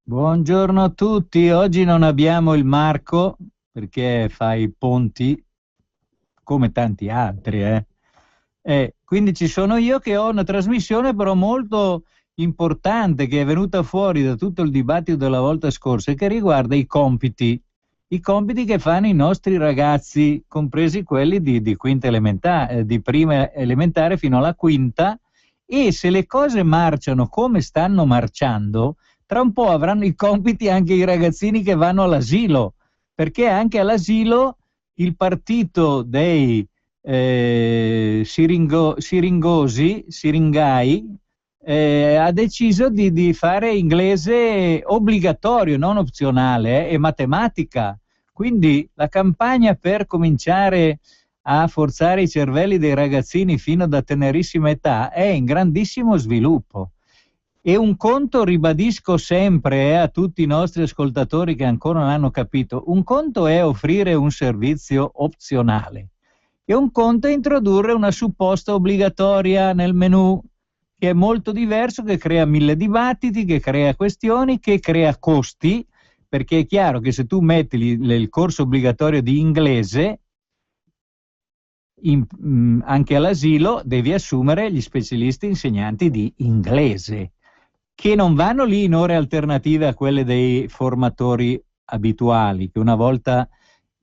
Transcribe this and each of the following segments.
Buongiorno a tutti, oggi non abbiamo il Marco perché fa i ponti come tanti altri, eh. Quindi ci sono io che ho una trasmissione però molto importante che è venuta fuori da tutto il dibattito della volta scorsa e che riguarda i compiti che fanno i nostri ragazzi, compresi quelli di quinta elementare, di prima elementare fino alla quinta, e se le cose marciano come stanno marciando, tra un po' avranno i compiti anche i ragazzini che vanno all'asilo, perché anche all'asilo il partito dei siringai, ha deciso di fare inglese obbligatorio, non opzionale, e matematica. Quindi la campagna per cominciare a forzare i cervelli dei ragazzini fino da tenerissima età è in grandissimo sviluppo. E un conto, ribadisco sempre a tutti i nostri ascoltatori che ancora non hanno capito, un conto è offrire un servizio opzionale e un conto è introdurre una supposta obbligatoria nel menu, che è molto diverso, che crea mille dibattiti, che crea questioni, che crea costi, perché è chiaro che se tu metti il corso obbligatorio di inglese, anche all'asilo devi assumere gli specialisti insegnanti di inglese, che non vanno lì in ore alternative a quelle dei formatori abituali, che una volta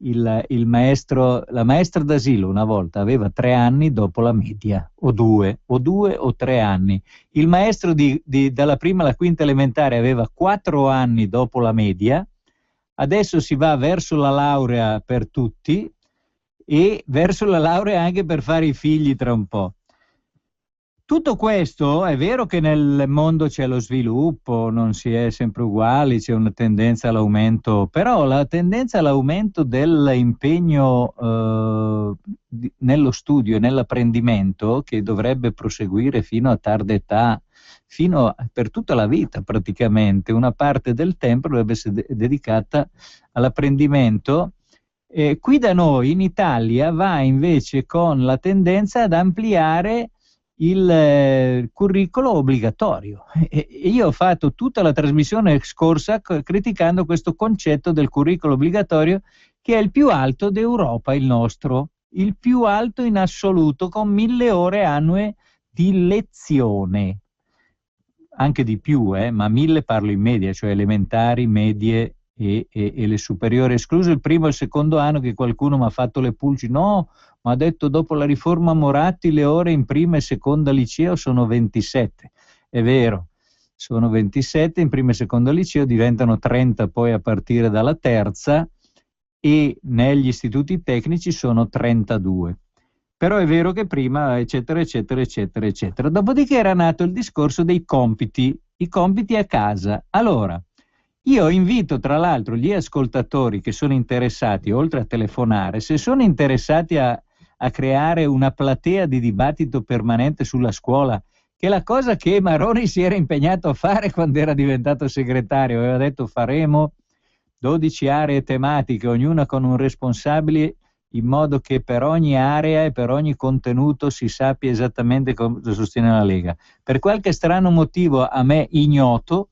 il maestro, la maestra d'asilo una volta aveva 3 anni dopo la media, o 2 o 3 anni. Il maestro dalla prima alla quinta elementare aveva 4 anni dopo la media, adesso si va verso la laurea per tutti e verso la laurea anche per fare i figli tra un po'. Tutto questo è vero che nel mondo c'è lo sviluppo, non si è sempre uguali, c'è una tendenza all'aumento, però la tendenza all'aumento dell'impegno nello studio e nell'apprendimento, che dovrebbe proseguire fino a tarda età, per tutta la vita praticamente, una parte del tempo dovrebbe essere dedicata all'apprendimento. Qui da noi in Italia va invece con la tendenza ad ampliare il curriculum obbligatorio. E io ho fatto tutta la trasmissione scorsa criticando questo concetto del curriculum obbligatorio, che è il più alto d'Europa, il nostro, il più alto in assoluto, con 1000 ore annue di lezione, anche di più, ma 1000 parlo in media, cioè elementari, medie e le superiori, escluso il primo e il secondo anno, che qualcuno mi ha fatto le pulci. No, ma ha detto dopo la riforma Moratti le ore in prima e seconda liceo sono 27. È vero, sono 27 in prima e seconda liceo, diventano 30 poi a partire dalla terza, e negli istituti tecnici sono 32. Però è vero che prima, eccetera, eccetera, eccetera, eccetera. Dopodiché era nato il discorso dei compiti, i compiti a casa. Allora, io invito tra l'altro gli ascoltatori che sono interessati, oltre a telefonare, se sono interessati a creare una platea di dibattito permanente sulla scuola, che è la cosa che Maroni si era impegnato a fare quando era diventato segretario. Aveva detto: faremo 12 aree tematiche, ognuna con un responsabile, in modo che per ogni area e per ogni contenuto si sappia esattamente cosa sostiene la Lega. Per qualche strano motivo a me ignoto,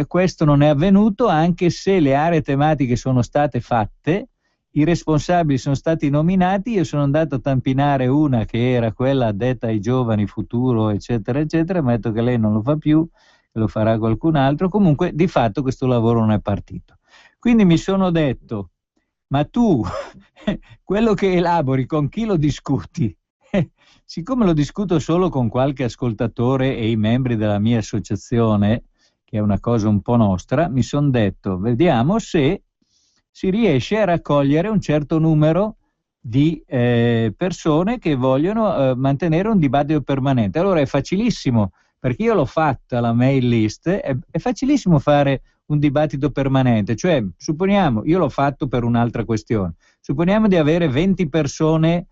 questo non è avvenuto, anche se le aree tematiche sono state fatte, i responsabili sono stati nominati. Io sono andato a tampinare una che era quella addetta ai giovani, futuro, eccetera, eccetera, ma ha detto che lei non lo fa più, che lo farà qualcun altro. Comunque, di fatto, questo lavoro non è partito. Quindi mi sono detto: ma tu, quello che elabori, con chi lo discuti? Siccome lo discuto solo con qualche ascoltatore e i membri della mia associazione, che è una cosa un po' nostra, mi sono detto: vediamo se si riesce a raccogliere un certo numero di persone che vogliono mantenere un dibattito permanente. Allora è facilissimo, perché io l'ho fatta la mail list, è facilissimo fare un dibattito permanente. Cioè, supponiamo, io l'ho fatto per un'altra questione, supponiamo di avere 20 persone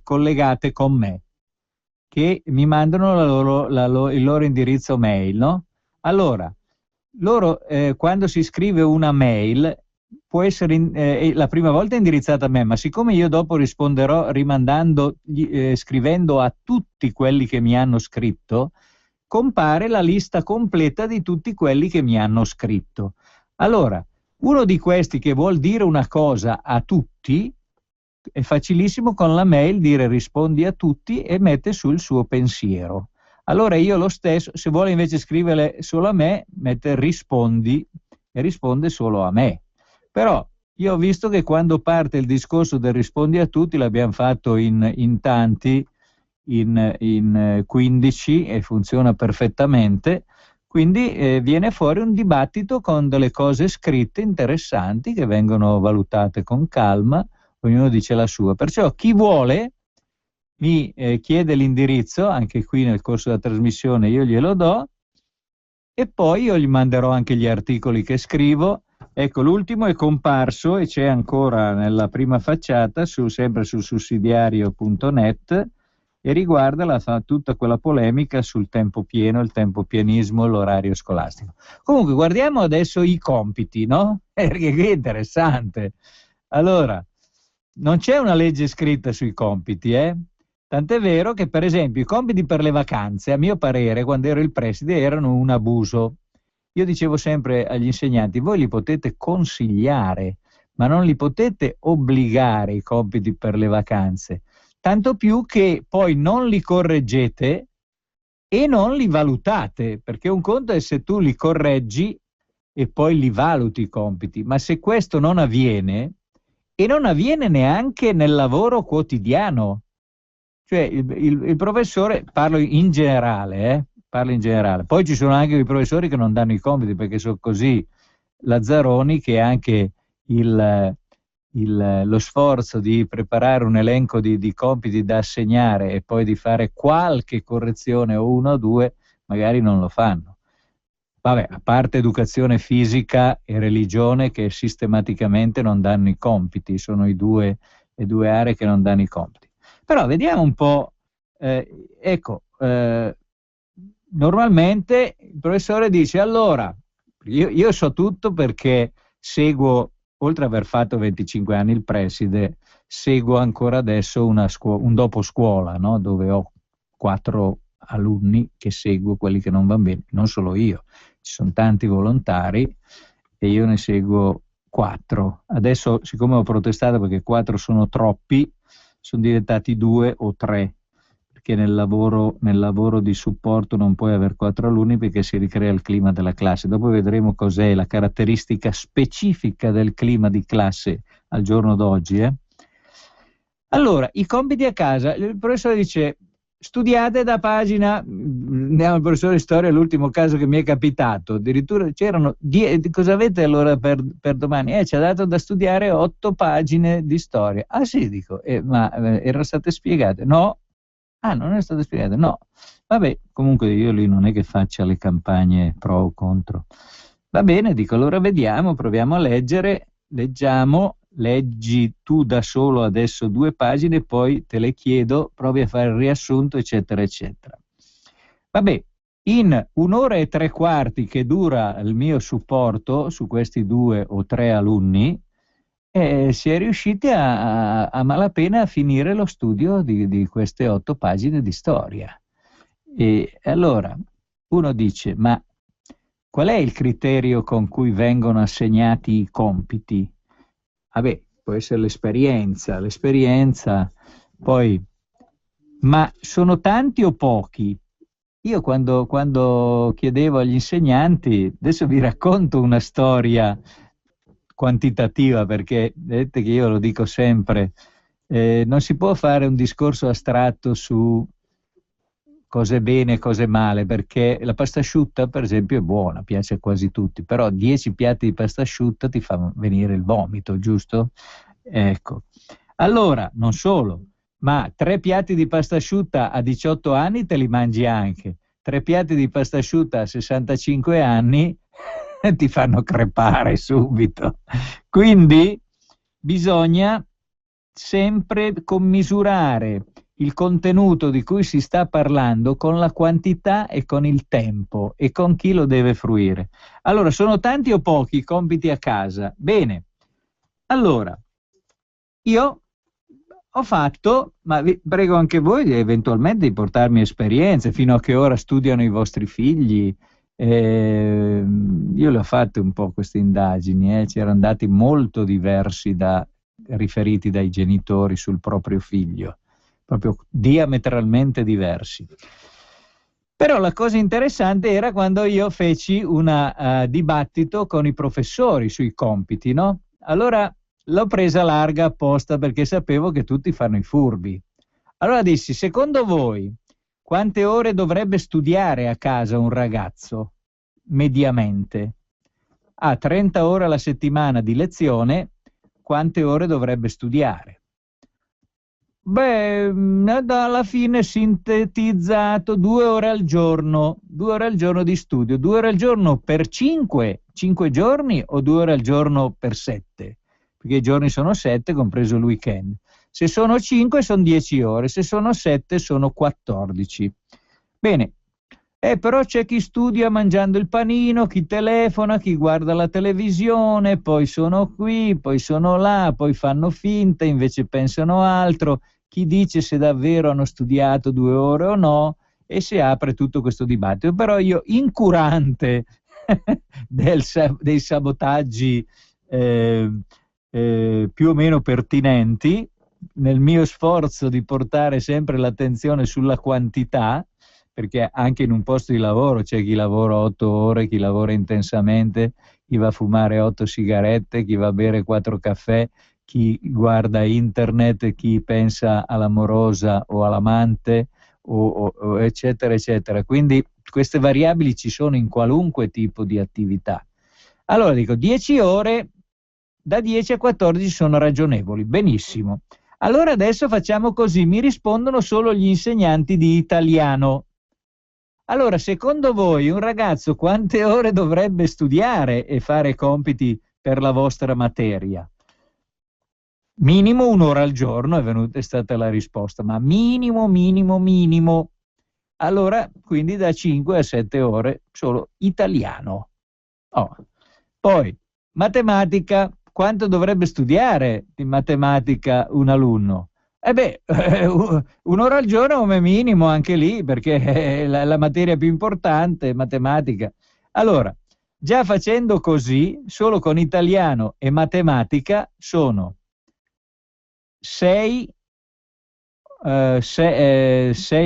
collegate con me, che mi mandano il loro indirizzo mail, no? Allora, loro quando si scrive una mail può essere la prima volta indirizzata a me, ma siccome io dopo risponderò rimandando, scrivendo a tutti quelli che mi hanno scritto, compare la lista completa di tutti quelli che mi hanno scritto. Allora, uno di questi che vuol dire una cosa a tutti, è facilissimo con la mail dire rispondi a tutti e mette su il suo pensiero. Allora io lo stesso, se vuole invece scrivere solo a me, mette rispondi e risponde solo a me. Però io ho visto che quando parte il discorso del rispondi a tutti, l'abbiamo fatto in tanti, in 15 e funziona perfettamente, quindi viene fuori un dibattito con delle cose scritte interessanti che vengono valutate con calma, ognuno dice la sua. Perciò chi vuole mi chiede l'indirizzo, anche qui nel corso della trasmissione io glielo do, e poi io gli manderò anche gli articoli che scrivo. Ecco, l'ultimo è comparso e c'è ancora nella prima facciata, sempre su sussidiario.net, e riguarda tutta quella polemica sul tempo pieno, il tempo pianismo, l'orario scolastico. Comunque guardiamo adesso i compiti, no? Perché qui è interessante. Allora, non c'è una legge scritta sui compiti, Tant'è vero che, per esempio, i compiti per le vacanze, a mio parere, quando ero il preside, erano un abuso. Io dicevo sempre agli insegnanti, voi li potete consigliare, ma non li potete obbligare i compiti per le vacanze. Tanto più che poi non li correggete e non li valutate, perché un conto è se tu li correggi e poi li valuti i compiti, ma se questo non avviene, e non avviene neanche nel lavoro quotidiano, cioè il professore, parlo in generale, poi ci sono anche i professori che non danno i compiti perché sono così lazzaroni che anche lo sforzo di preparare un elenco di compiti da assegnare e poi di fare qualche correzione o uno o due, magari non lo fanno. Vabbè, a parte educazione fisica e religione che sistematicamente non danno i compiti, sono le due aree che non danno i compiti. Però vediamo un po', normalmente il professore dice, allora, io so tutto perché seguo, oltre ad aver fatto 25 anni il preside, seguo ancora adesso un dopo scuola, no? Dove ho 4 alunni che seguo, quelli che non vanno bene, non solo io, ci sono tanti volontari e io ne seguo 4. Adesso, siccome ho protestato perché 4 sono troppi, sono diventati 2 o 3, perché nel lavoro di supporto non puoi avere 4 alunni perché si ricrea il clima della classe. Dopo vedremo cos'è la caratteristica specifica del clima di classe al giorno d'oggi. Allora, i compiti a casa, il professore dice studiate da pagina, andiamo al professore di storia, l'ultimo caso che mi è capitato, addirittura c'erano, cosa avete allora per domani? Ci ha dato da studiare 8 pagine di storia. Ah sì, dico, ma erano state spiegate? No. Ah, non è state spiegate? No. Vabbè, comunque io lì non è che faccia le campagne pro o contro. Va bene, dico, allora vediamo, proviamo a leggere, leggiamo. Leggi tu da solo adesso 2 pagine, poi te le chiedo, provi a fare il riassunto, eccetera, eccetera. Vabbè, in 1 ora e 3 quarti che dura il mio supporto su questi 2 o 3 alunni, si è riusciti a malapena a finire lo studio di queste 8 pagine di storia. E allora uno dice, ma qual è il criterio con cui vengono assegnati i compiti? Vabbè, può essere l'esperienza, poi, ma sono tanti o pochi? Io quando chiedevo agli insegnanti, adesso vi racconto una storia quantitativa, perché vedete che io lo dico sempre, non si può fare un discorso astratto su cose bene e cose male, perché la pasta asciutta per esempio è buona, piace a quasi tutti, però 10 piatti di pasta asciutta ti fa venire il vomito, giusto? Ecco, allora non solo, ma 3 piatti di pasta asciutta a 18 anni te li mangi anche, 3 piatti di pasta asciutta a 65 anni ti fanno crepare subito. Quindi bisogna sempre commisurare il contenuto di cui si sta parlando con la quantità e con il tempo e con chi lo deve fruire. Allora, sono tanti o pochi i compiti a casa? Bene, allora, io ho fatto, ma vi prego anche voi eventualmente di portarmi esperienze, fino a che ora studiano i vostri figli. Io le ho fatte un po' queste indagini, c'erano dati molto diversi riferiti dai genitori sul proprio figlio, proprio diametralmente diversi. Però la cosa interessante era quando io feci un dibattito con i professori sui compiti, no? Allora l'ho presa larga apposta perché sapevo che tutti fanno i furbi. Allora dissi, secondo voi, quante ore dovrebbe studiare a casa un ragazzo, mediamente? Ha 30 ore alla settimana di lezione, quante ore dovrebbe studiare? Beh, alla fine sintetizzato 2 ore al giorno, 2 ore al giorno di studio, 2 ore al giorno per 5 giorni o 2 ore al giorno per 7? Perché i giorni sono 7, compreso il weekend. Se sono 5 sono 10 ore, se sono 7 sono 14. Bene, però c'è chi studia mangiando il panino, chi telefona, chi guarda la televisione, poi sono qui, poi sono là, poi fanno finta, invece pensano altro, chi dice se davvero hanno studiato 2 ore o no, e si apre tutto questo dibattito. Però io, incurante dei sabotaggi più o meno pertinenti, nel mio sforzo di portare sempre l'attenzione sulla quantità, perché anche in un posto di lavoro c'è chi lavora 8 ore, chi lavora intensamente, chi va a fumare 8 sigarette, chi va a bere 4 caffè, chi guarda internet, chi pensa all'amorosa o all'amante, o eccetera, eccetera. Quindi queste variabili ci sono in qualunque tipo di attività. Allora dico, 10 ore, da 10 a 14 sono ragionevoli, benissimo. Allora adesso facciamo così, mi rispondono solo gli insegnanti di italiano. Allora, secondo voi un ragazzo quante ore dovrebbe studiare e fare compiti per la vostra materia? Minimo 1 ora al giorno, è stata la risposta, ma minimo, minimo, minimo. Allora, quindi da 5 a 7 ore solo italiano. Oh. Poi, matematica, quanto dovrebbe studiare di matematica un alunno? Beh, 1 ora al giorno come minimo anche lì, perché è la materia più importante, matematica. Allora, già facendo così, solo con italiano e matematica sono 6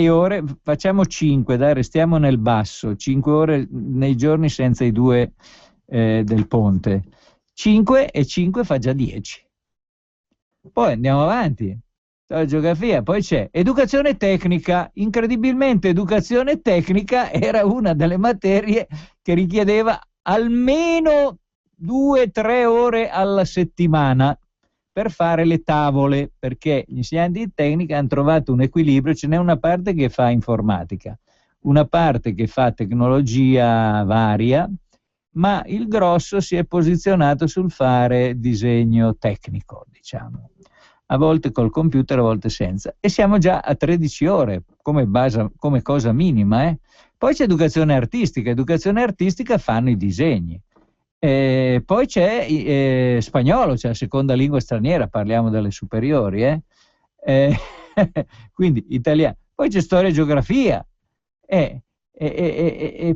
ore, facciamo 5, dai, restiamo nel basso, 5 ore nei giorni senza i 2 del ponte. 5 e 5 fa già 10. Poi andiamo avanti. La geografia, poi c'è educazione tecnica. Incredibilmente educazione tecnica era una delle materie che richiedeva almeno 2-3 ore alla settimana per fare le tavole, perché gli insegnanti di tecnica hanno trovato un equilibrio. Ce n'è una parte che fa informatica, una parte che fa tecnologia varia, ma il grosso si è posizionato sul fare disegno tecnico, diciamo, a volte col computer, a volte senza, e siamo già a 13 ore come cosa minima. Poi c'è educazione artistica fanno i disegni. Poi c'è spagnolo, cioè seconda lingua straniera, parliamo delle superiori, quindi italiano. Poi c'è storia e geografia, e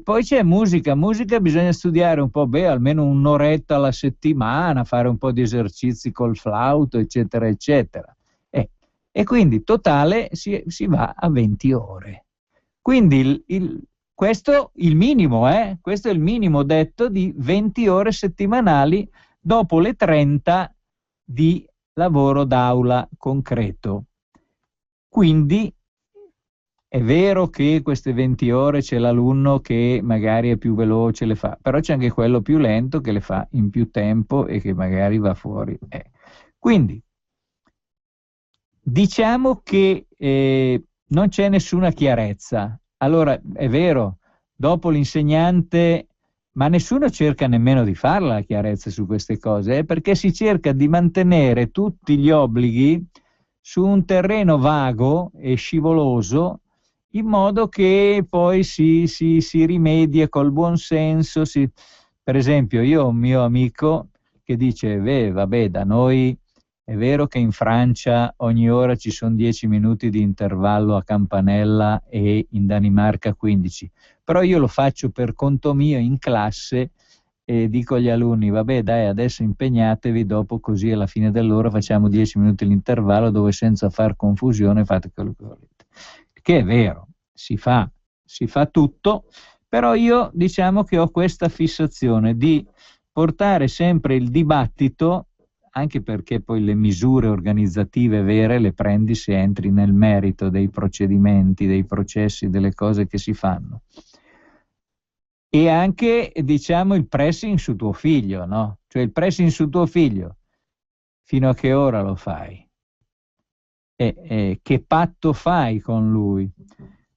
poi c'è musica. Musica bisogna studiare un po', almeno 1 oretta alla settimana, fare un po' di esercizi col flauto, eccetera, eccetera. E quindi totale si va a 20 ore. Quindi questo il minimo, questo è il minimo detto di 20 ore settimanali dopo le 30 di lavoro d'aula concreto. Quindi è vero che queste 20 ore c'è l'alunno che magari è più veloce, le fa, però c'è anche quello più lento che le fa in più tempo e che magari va fuori. Quindi diciamo che non c'è nessuna chiarezza. Allora, è vero, dopo l'insegnante, ma nessuno cerca nemmeno di farla la chiarezza su queste cose, perché si cerca di mantenere tutti gli obblighi su un terreno vago e scivoloso, in modo che poi si rimedie col buon senso. Per esempio, io ho un mio amico che dice, vabbè, da noi È vero che in Francia ogni ora ci sono 10 minuti di intervallo a campanella e in Danimarca 15, però io lo faccio per conto mio in classe e dico agli alunni, vabbè dai, adesso impegnatevi, dopo così alla fine dell'ora facciamo 10 minuti l'intervallo dove senza far confusione fate quello che volete. Che è vero, si fa tutto, però io diciamo che ho questa fissazione di portare sempre il dibattito, anche perché poi le misure organizzative vere le prendi se entri nel merito dei procedimenti, dei processi, delle cose che si fanno. E anche, diciamo, il pressing su tuo figlio, no? Cioè il pressing su tuo figlio, fino a che ora lo fai? Che patto fai con lui?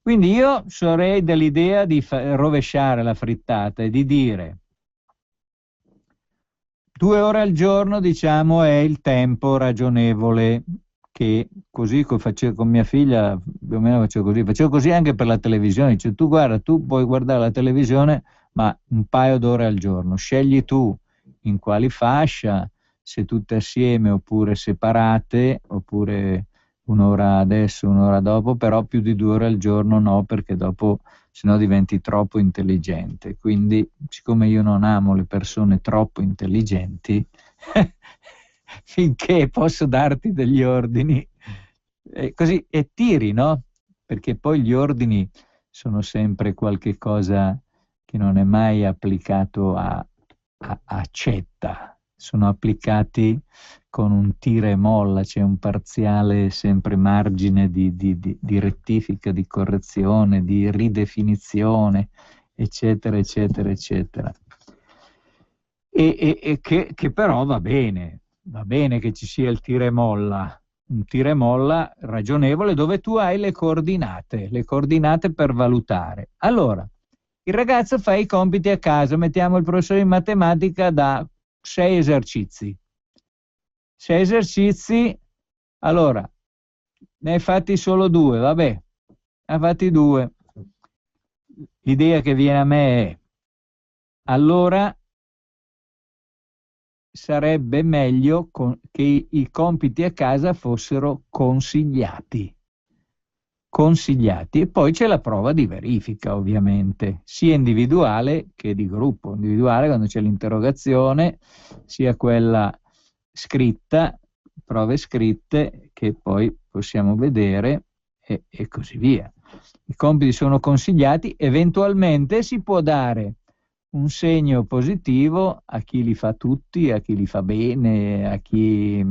Quindi io sarei dell'idea di rovesciare la frittata e di dire 2 ore al giorno, diciamo, è il tempo ragionevole, che così facevo con mia figlia, più o meno facevo così anche per la televisione, cioè tu guarda, tu puoi guardare la televisione, ma un paio d'ore al giorno, scegli tu in quali fascia, se tutte assieme oppure separate, oppure un'ora adesso, un'ora dopo, però più di 2 ore al giorno no, perché dopo sennò diventi troppo intelligente. Quindi, siccome io non amo le persone troppo intelligenti, finché posso darti degli ordini, così, e tiri, no? Perché poi gli ordini sono sempre qualche cosa che non è mai applicato a accetta, sono applicati con un tira e molla, c'è un parziale sempre margine di rettifica, di correzione, di ridefinizione, eccetera, eccetera, eccetera. E che però va bene che ci sia il tira e molla, un tira e molla ragionevole dove tu hai le coordinate per valutare. Allora, il ragazzo fa i compiti a casa, mettiamo il professore di matematica da 6 esercizi. 6 esercizi, allora, ne hai fatti solo 2, vabbè, ne hai fatti 2. L'idea che viene a me è, allora sarebbe meglio che i compiti a casa fossero consigliati. E poi c'è la prova di verifica, ovviamente, sia individuale che di gruppo. Individuale quando c'è l'interrogazione, sia quella scritta, prove scritte che poi possiamo vedere e così via. I compiti sono consigliati, eventualmente si può dare un segno positivo a chi li fa tutti, a chi li fa bene, a chi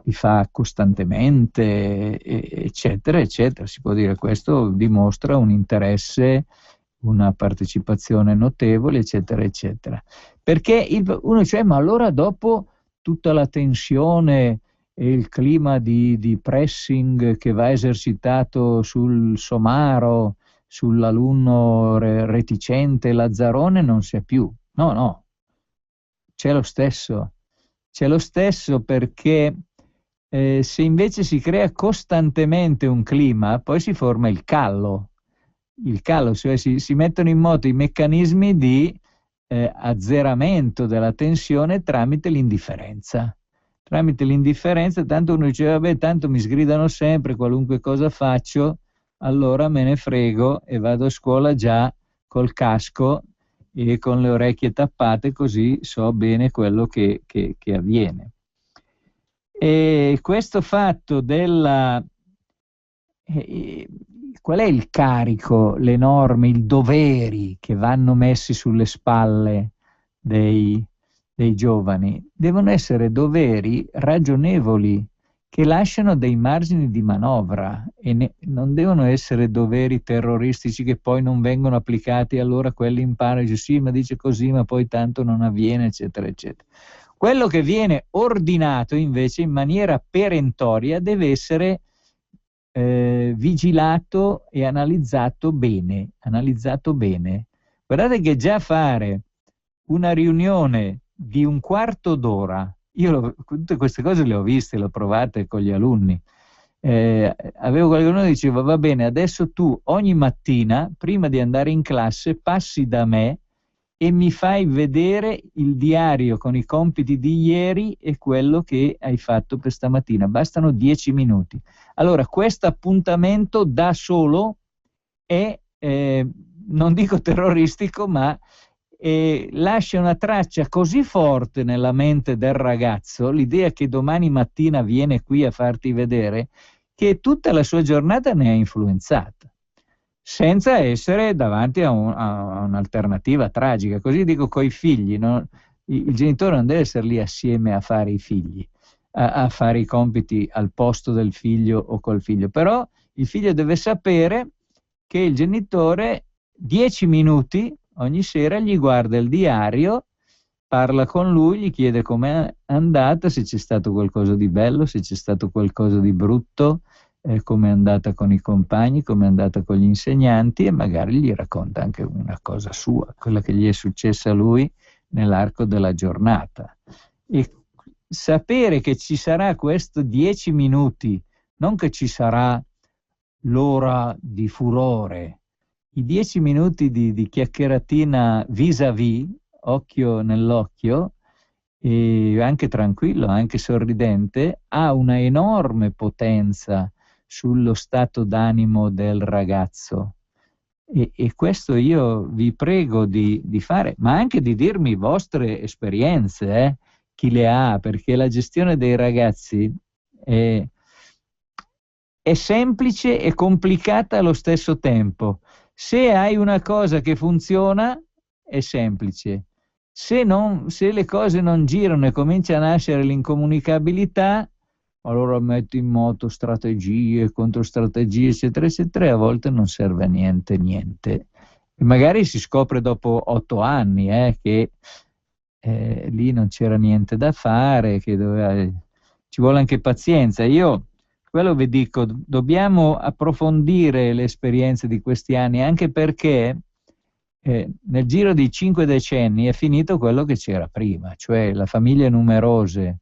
li fa costantemente, eccetera, eccetera. Si può dire questo dimostra un interesse, una partecipazione notevole, eccetera, eccetera. Perché uno dice, ma allora dopo tutta la tensione e il clima di pressing che va esercitato sul somaro, sull'alunno reticente, lazzarone, non c'è più. No, c'è lo stesso. C'è lo stesso perché se invece si crea costantemente un clima, poi si forma il callo. Il callo, cioè si mettono in moto i meccanismi di azzeramento della tensione tramite l'indifferenza. Tramite l'indifferenza, tanto uno dice, vabbè, tanto mi sgridano sempre, qualunque cosa faccio, allora me ne frego e vado a scuola già col casco e con le orecchie tappate, così so bene quello che avviene. E questo fatto della... qual è il carico, le norme, i doveri che vanno messi sulle spalle dei giovani? Devono essere doveri ragionevoli, che lasciano dei margini di manovra e non devono essere doveri terroristici che poi non vengono applicati, allora quelli imparano e dice sì, ma dice così, ma poi tanto non avviene, eccetera, eccetera. Quello che viene ordinato invece in maniera perentoria deve essere vigilato e analizzato bene. Guardate che già fare una riunione di un quarto d'ora, tutte queste cose le ho viste, le ho provate con gli alunni. Avevo qualcuno che diceva, va bene, adesso tu ogni mattina, prima di andare in classe, passi da me e mi fai vedere il diario con i compiti di ieri e quello che hai fatto per stamattina. Bastano 10 minuti. Allora, questo appuntamento da solo è, non dico terroristico, ma lascia una traccia così forte nella mente del ragazzo, l'idea che domani mattina viene qui a farti vedere, che tutta la sua giornata ne è influenzata, senza essere davanti a un'alternativa tragica. Così dico coi figli, no? Il genitore non deve essere lì assieme a fare i figli, a fare i compiti al posto del figlio o col figlio, però il figlio deve sapere che il genitore 10 minuti ogni sera gli guarda il diario, parla con lui, gli chiede com'è andata, se c'è stato qualcosa di bello, se c'è stato qualcosa di brutto, come è andata con i compagni, come è andata con gli insegnanti, e magari gli racconta anche una cosa sua, quella che gli è successa a lui nell'arco della giornata. E sapere che ci sarà questo 10 minuti, non che ci sarà l'ora di furore, i 10 minuti di chiacchieratina vis-à-vis, occhio nell'occhio, e anche tranquillo, anche sorridente, ha una enorme potenza sullo stato d'animo del ragazzo. E questo io vi prego di fare, ma anche di dirmi vostre esperienze, chi le ha, perché la gestione dei ragazzi è semplice e complicata allo stesso tempo. Se hai una cosa che funziona, è semplice. Se le cose non girano e comincia a nascere l'incomunicabilità, allora metti in moto strategie, controstrategie, eccetera, eccetera, e a volte non serve a niente. E magari si scopre dopo 8 anni che lì non c'era niente da fare, che ci vuole anche pazienza. Io quello vi dico, dobbiamo approfondire le esperienze di questi anni, anche perché nel giro di 5 decenni è finito quello che c'era prima, cioè le famiglie numerose,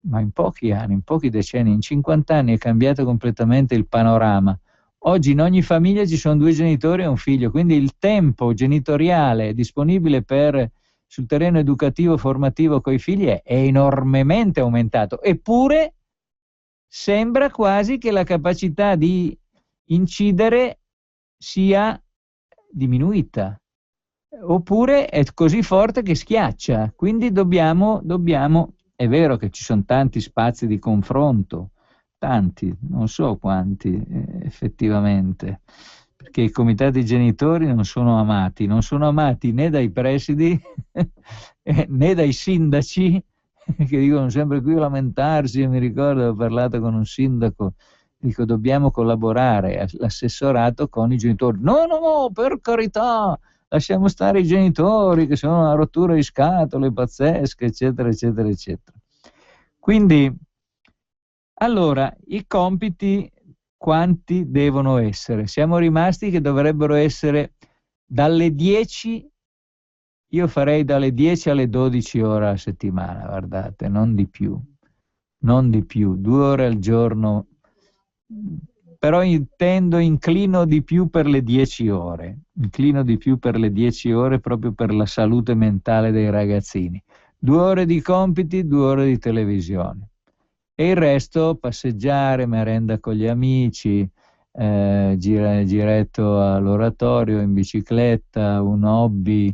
ma in pochi anni, in pochi decenni, in 50 anni è cambiato completamente il panorama. Oggi in ogni famiglia ci sono 2 genitori e un figlio, quindi il tempo genitoriale disponibile sul terreno educativo formativo con i figli è enormemente aumentato, eppure sembra quasi che la capacità di incidere sia diminuita, oppure è così forte che schiaccia. Quindi dobbiamo, è vero che ci sono tanti spazi di confronto, tanti, non so quanti effettivamente, perché i comitati genitori non sono amati né dai presidi né dai sindaci, che dicono sempre qui a lamentarsi. Mi ricordo, ho parlato con un sindaco, dico dobbiamo collaborare, l'assessorato, con i genitori. No, per carità, lasciamo stare i genitori che sono una rottura di scatole pazzesche, eccetera, eccetera, eccetera. Quindi, allora, i compiti quanti devono essere? Siamo rimasti che dovrebbero essere dalle 10. Io farei dalle 10 alle 12 ore a settimana, guardate, non di più, 2 ore al giorno, però inclino di più per le 10 ore, proprio per la salute mentale dei ragazzini. 2 ore di compiti, 2 ore di televisione. E il resto, passeggiare, merenda con gli amici, giretto all'oratorio, in bicicletta, un hobby,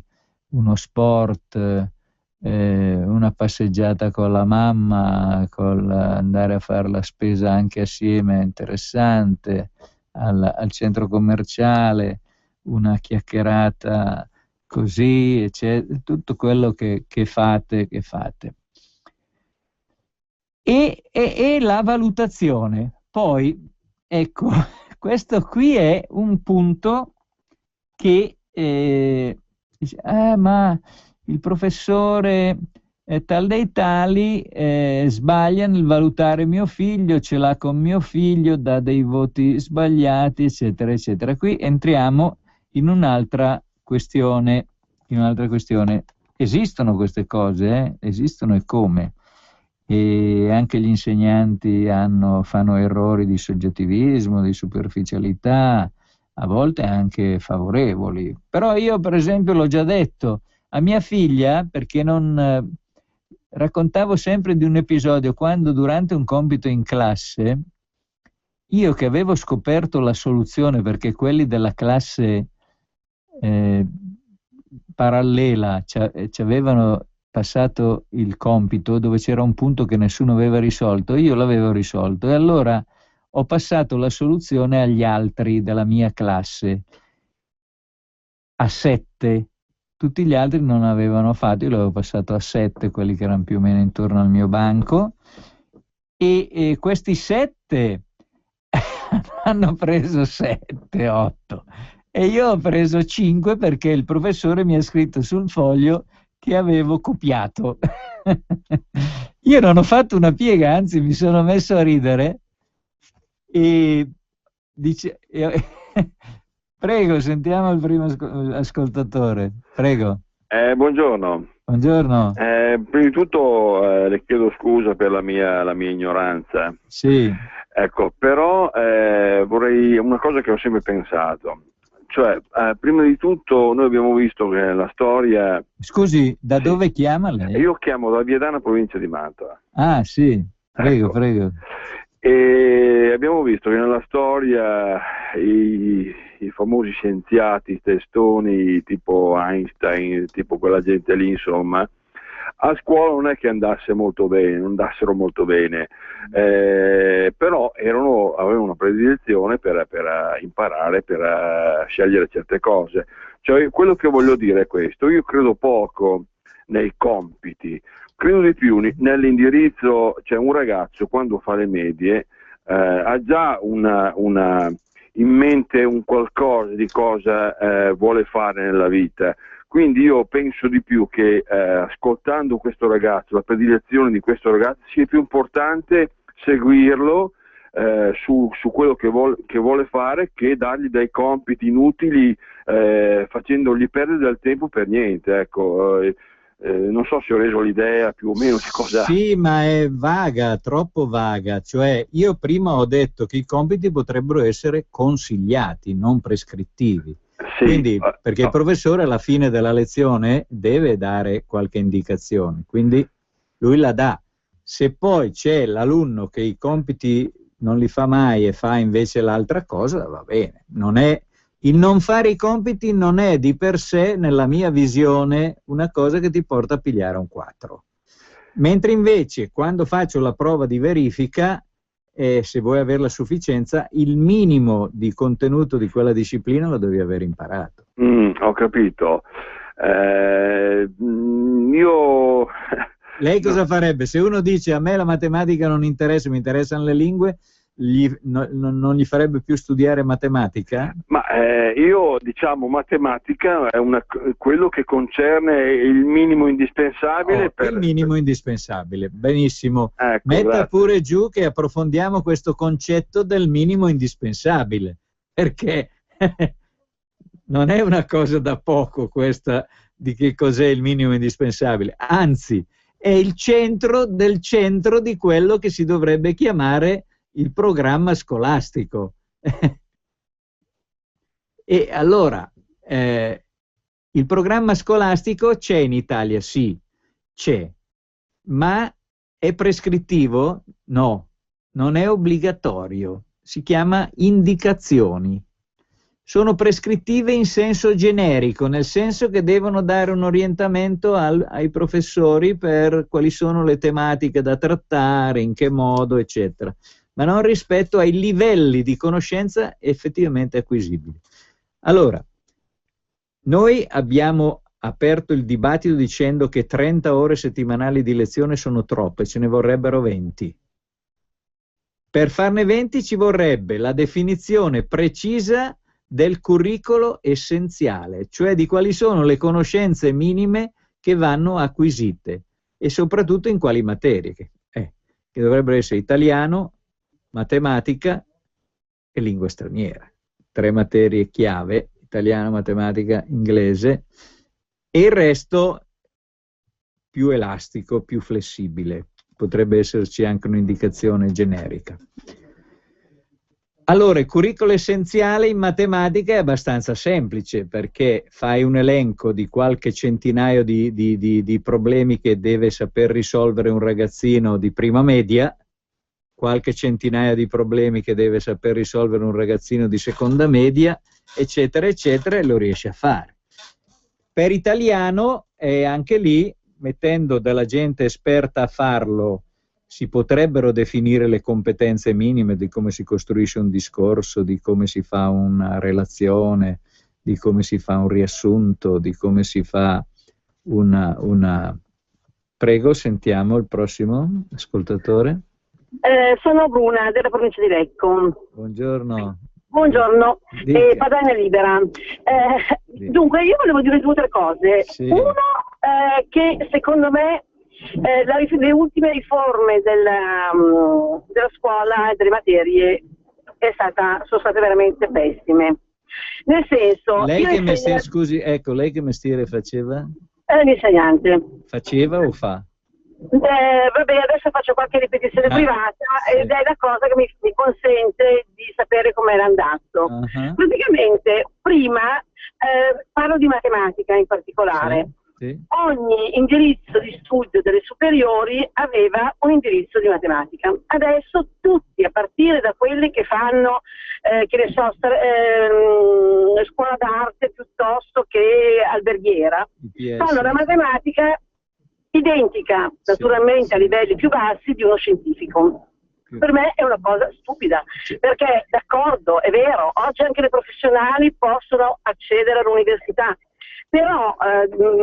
uno sport, una passeggiata con la mamma, andare a fare la spesa anche assieme, interessante, al centro commerciale, una chiacchierata così, eccetera, tutto quello che fate. E la valutazione. Poi, ecco, questo qui è un punto che dice, ma il professore tal dei tali sbaglia nel valutare mio figlio, ce l'ha con mio figlio, dà dei voti sbagliati, eccetera, eccetera. Qui entriamo in un'altra questione. Esistono queste cose, esistono, e come? E anche gli insegnanti fanno errori di soggettivismo, di superficialità, a volte anche favorevoli. Però io, per esempio, l'ho già detto a mia figlia, perché non raccontavo sempre di un episodio quando durante un compito in classe, io che avevo scoperto la soluzione perché quelli della classe eh, parallela ci avevano passato il compito dove c'era un punto che nessuno aveva risolto, io l'avevo risolto e allora ho passato la soluzione agli altri della mia classe a 7. Tutti gli altri non avevano fatto, io l'avevo passato a 7, quelli che erano più o meno intorno al mio banco, e questi 7 hanno preso 7, 8 e io ho preso 5 perché il professore mi ha scritto sul foglio che avevo copiato. Io non ho fatto una piega, anzi mi sono messo a ridere e dice, prego, sentiamo il primo ascoltatore, prego. Buongiorno. Buongiorno. Prima di tutto le chiedo scusa per la mia ignoranza. Sì. Ecco, però vorrei una cosa che ho sempre pensato, cioè prima di tutto noi abbiamo visto che la storia... Scusi, da Sì. dove chiama lei? Io chiamo da Viadana, provincia di Mantova. Ah, sì, prego, Ecco. prego. E abbiamo visto che nella storia i famosi scienziati, testoni tipo Einstein, tipo quella gente lì, insomma, a scuola non è che andassero molto bene, però avevano una predilezione per imparare, per scegliere certe cose. Cioè, quello che voglio dire è questo: io credo poco nei compiti, credo di più nell'indirizzo. Cioè, un ragazzo quando fa le medie ha già in mente un qualcosa di cosa vuole fare nella vita. Quindi io penso di più che ascoltando questo ragazzo, la predilezione di questo ragazzo, sia più importante seguirlo su quello che vuole fare, che dargli dei compiti inutili, facendogli perdere del tempo per niente. Ecco, non so se ho reso l'idea più o meno di cosa... Sì, ma è vaga, troppo vaga. Cioè, io prima ho detto che i compiti potrebbero essere consigliati, non prescrittivi. Sì, Quindi, perché il professore alla fine della lezione deve dare qualche indicazione, quindi lui la dà. Se poi c'è l'alunno che i compiti non li fa mai e fa invece l'altra cosa, va bene. Il non fare i compiti non è di per sé, nella mia visione, una cosa che ti porta a pigliare un 4. Mentre invece quando faccio la prova di verifica, se vuoi avere la sufficienza, il minimo di contenuto di quella disciplina lo devi aver imparato. Ho capito. Io... Lei cosa farebbe? Se uno dice a me la matematica non interessa, mi interessano le lingue, non gli farebbe più studiare matematica? Ma io, diciamo, matematica è quello che concerne il minimo indispensabile il minimo indispensabile, benissimo. Ecco, Metta grazie. pure giù che approfondiamo questo concetto del minimo indispensabile, perché non è una cosa da poco questa di che cos'è il minimo indispensabile, anzi è il centro del centro di quello che si dovrebbe chiamare il programma scolastico. E allora, il programma scolastico c'è in Italia? Sì, c'è, ma è prescrittivo? No, non è obbligatorio, si chiama indicazioni. Sono prescrittive in senso generico, nel senso che devono dare un orientamento ai professori per quali sono le tematiche da trattare, in che modo, eccetera, ma non rispetto ai livelli di conoscenza effettivamente acquisibili. Allora, noi abbiamo aperto il dibattito dicendo che 30 ore settimanali di lezione sono troppe, ce ne vorrebbero 20. Per farne 20 ci vorrebbe la definizione precisa del curricolo essenziale, cioè di quali sono le conoscenze minime che vanno acquisite e soprattutto in quali materie, che dovrebbero essere italiano, matematica e lingua straniera. 3 materie chiave: italiano, matematica, inglese, e il resto più elastico, più flessibile. Potrebbe esserci anche un'indicazione generica. Allora, il curriculum essenziale in matematica è abbastanza semplice perché fai un elenco di qualche centinaio di problemi che deve saper risolvere un ragazzino di prima media, qualche centinaia di problemi che deve saper risolvere un ragazzino di seconda media, eccetera, eccetera, e lo riesci a fare. Per italiano è anche lì, mettendo della gente esperta a farlo, si potrebbero definire le competenze minime di come si costruisce un discorso, di come si fa una relazione, di come si fa un riassunto, di come si fa una... Prego, sentiamo il prossimo ascoltatore. Sono Bruna, della provincia di Lecco. Buongiorno. Buongiorno, Padania Libera. Dunque, io volevo dire 2 o 3 cose. Sì. Uno, che secondo me le ultime riforme della scuola e delle materie sono state veramente pessime. Nel senso... Lei che mestiere, scusi, ecco, lei che mestiere faceva? L'insegnante. Faceva o fa? Vabbè, adesso faccio qualche ripetizione privata, sì. Ed è la cosa che mi consente di sapere com'era andato. Praticamente, prima, parlo di matematica in particolare, sì. Ogni indirizzo di studio delle superiori aveva un indirizzo di matematica. Adesso tutti, a partire da quelli che fanno, che ne so, scuola d'arte piuttosto che alberghiera, fanno la matematica identica, naturalmente, sì, a livelli più bassi di uno scientifico. Per me è una cosa stupida, sì. Perché d'accordo, è vero, oggi anche le professionali possono accedere all'università, però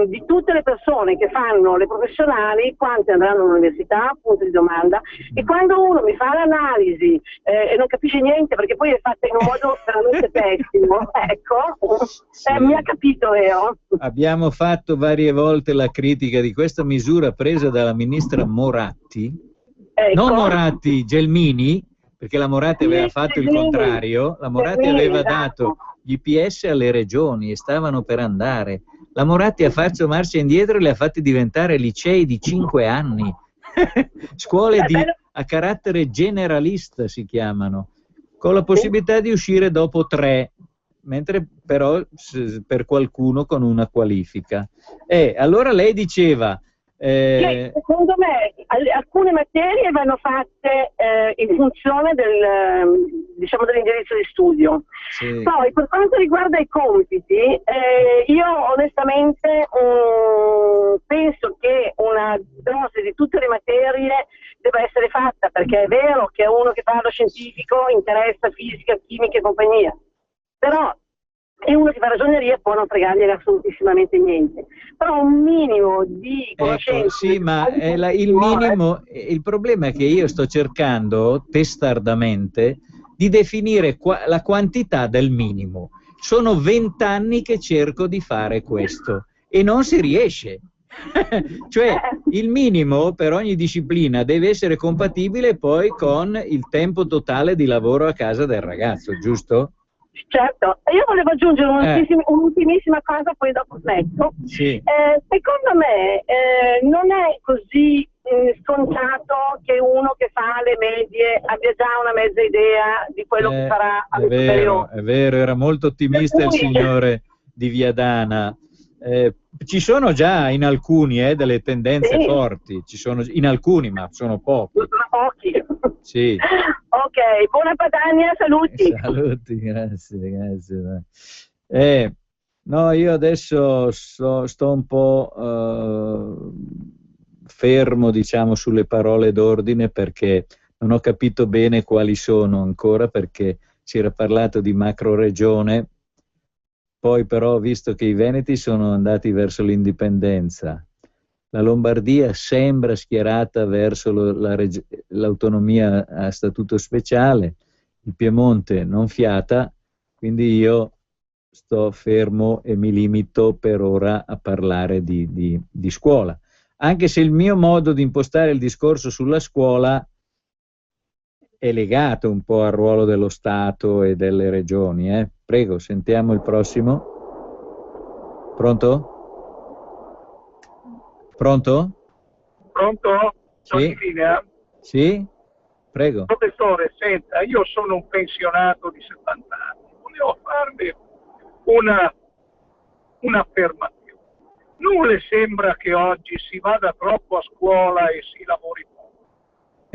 di tutte le persone che fanno le professionali, quante andranno all'università? Punto di domanda. E quando uno mi fa l'analisi e non capisce niente perché poi è fatta in un modo veramente pessimo, ecco, sì. Mi ha capito, vero? Abbiamo fatto varie volte la critica di questa misura presa dalla ministra Moratti, ecco. Non Moratti, Gelmini, perché la Moratti aveva fatto il contrario, la Moratti aveva dato gli IPS alle regioni e stavano per andare. La Moratti ha fatto marcia indietro e le ha fatti diventare licei di 5 anni, scuole a carattere generalista si chiamano, con la possibilità di uscire dopo 3, mentre però per qualcuno con una qualifica. Allora lei diceva... secondo me alcune materie vanno fatte in funzione dell'indirizzo di studio. Sì. Poi per quanto riguarda i compiti, io onestamente penso che una dose di tutte le materie debba essere fatta, perché è vero che a uno che fa lo scientifico interessa fisica, chimica e compagnia, però e uno che fa ragioneria può non fregargli assolutissimamente niente, però un minimo di conoscenza. Ecco, sì, ma il minimo, il problema è che io sto cercando testardamente di definire la quantità del minimo. Sono 20 anni che cerco di fare questo e non si riesce. Cioè il minimo per ogni disciplina deve essere compatibile poi con il tempo totale di lavoro a casa del ragazzo, giusto? Certo, io volevo aggiungere un'ultimissima cosa, poi dopo smetto. Sì. Secondo me non è così scontato che uno che fa le medie abbia già una mezza idea di quello che farà alle superiori. È vero, era molto ottimista il signore di Viadana. Ci sono già in alcuni delle tendenze forti, ci sono in alcuni, ma sono pochi. Sono pochi. Sì. Ok, buona Padania, saluti. Saluti, grazie. No, io adesso sto un po' fermo, diciamo, sulle parole d'ordine perché non ho capito bene quali sono ancora, perché si era parlato di macroregione. Poi però ho visto che i veneti sono andati verso l'indipendenza, la Lombardia sembra schierata verso l'autonomia a statuto speciale, il Piemonte non fiata, quindi io sto fermo e mi limito per ora a parlare di scuola. Anche se il mio modo di impostare il discorso sulla scuola è legato un po' al ruolo dello Stato e delle regioni. Prego, sentiamo il prossimo. Pronto? Pronto? Pronto? Sì? Sì? Prego. Professore, senta, io sono un pensionato di 70 anni, volevo farle un'affermazione. Non le sembra che oggi si vada troppo a scuola e si lavori poco?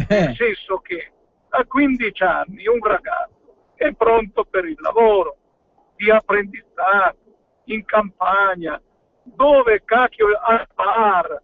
Nel senso che a 15 anni un ragazzo è pronto per il lavoro, di apprendistato, in campagna, dove cacchio al bar,